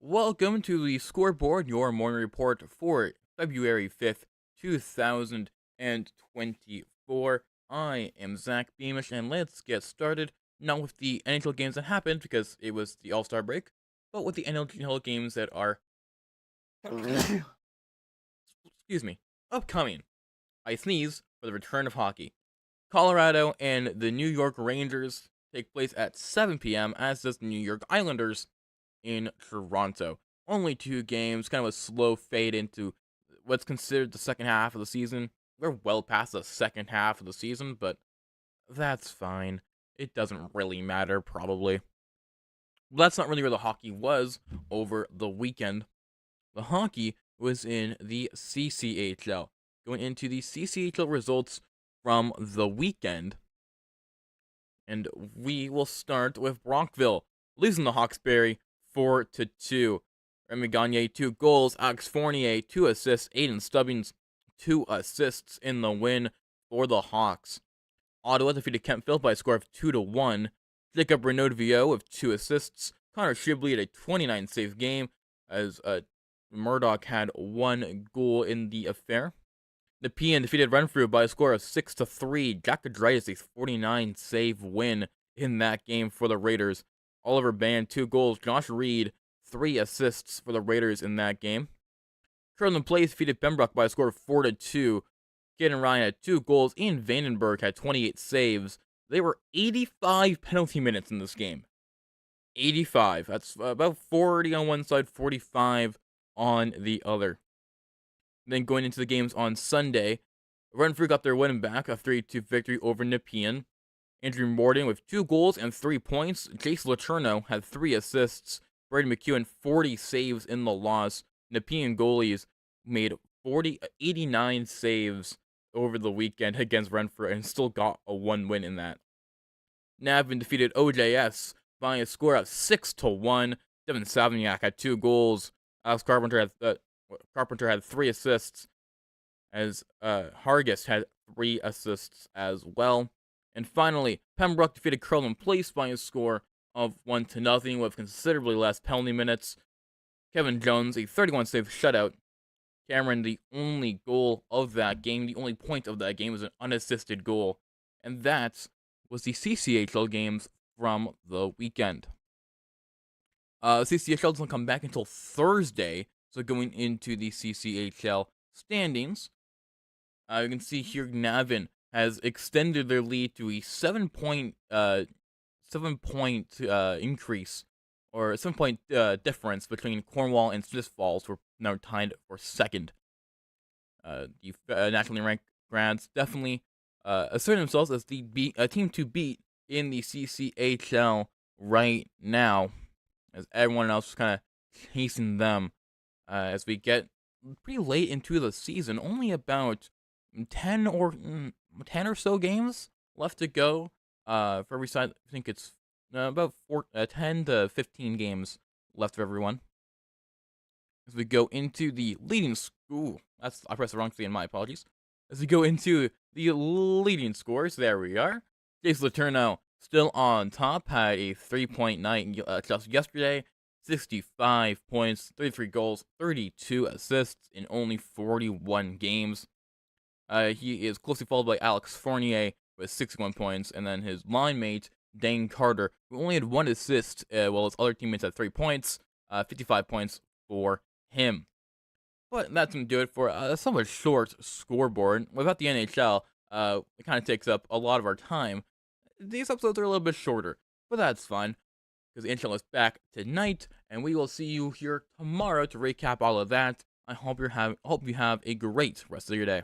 Welcome to the Scoreboard, your morning report for February 5th, 2024. I am Zach Beamish, and let's get started, not with the NHL games that happened, because it was the All-Star break, but with the NHL games that are, excuse me, upcoming. I sneeze for the return of hockey. Colorado and the New York Rangers take place at 7 p.m., as does the New York Islanders in Toronto. Only two games, kind of a slow fade into what's considered the second half of the season. We're well past the second half of the season, but that's fine. It doesn't really matter, probably. That's not really where the hockey was over the weekend. The hockey was in the CCHL. Going into the CCHL results from the weekend, and we will start with Brockville losing to Hawkesbury 4-2. Remy Gagné, 2 goals. Alex Fournier, 2 assists. Aiden Stubbings, 2 assists in the win for the Hawks. Ottawa defeated Kemptville by a score of 2-1. Jacob Renaud-Viau with 2 assists. Connor Shibley had a 29-save game, as Murdoch had 1 goal in the affair. The PN defeated Renfrew by a score of 6-3. Jack Adrias, a 49-save win in that game for the Raiders. Oliver Band, 2 goals. Josh Reed, 3 assists for the Raiders in that game. Kirtland Place defeated Pembroke by a score of 4-2. Caden Ryan had 2 goals. Ian Vandenberg had 28 saves. There were 85 penalty minutes in this game. 85. That's about 40 on one side, 45 on the other. Then going into the games on Sunday, Renfrew got their win back, a 3-2 victory over Nepean. Andrew Morton with 2 goals and 3 points. Jace Letourneau had 3 assists. Brady McEwen, 40 saves in the loss. Nepean goalies made 89 saves over the weekend against Renfrew and still got a 1 win in that. Navin defeated OJS by a score of 6-1. Devin Savignac had 2 goals. Alex Carpenter had 3 assists, as Hargis had 3 assists as well. And finally, Pembroke defeated Kirtland Place by a score of 1-0 with considerably less penalty minutes. Kevin Jones, a 31-save shutout. Cameron, the only goal of that game, the only point of that game was an unassisted goal. And that was the CCHL games from the weekend. CCHL doesn't come back until Thursday, so going into the CCHL standings, you can see here Navin has extended their lead to a 7-point increase, or 7-point difference between Cornwall and Smith Falls, who are now tied for second. The nationally ranked Grads definitely asserting themselves as the team to beat in the CCHL right now, as everyone else is kind of chasing them. As we get pretty late into the season, only about 10 or so games left to go for every side. I think it's about 10 to 15 games left for everyone. As we go into the leading school, I pressed the wrong thing, my apologies. As we go into the leading scores, there we are. Jace Letourneau still on top, had a 3-point night just yesterday. 65 points, 33 goals, 32 assists in only 41 games. He is closely followed by Alex Fournier with 61 points, and then his line mate, Dane Carter, who only had 1 assist, while his other teammates had 3 points, 55 points for him. But that's going to do it for a somewhat short scoreboard. Without the NHL, it kind of takes up a lot of our time. These episodes are a little bit shorter, but that's fine, because the NHL is back tonight, and we will see you here tomorrow to recap all of that. I hope you have a great rest of your day.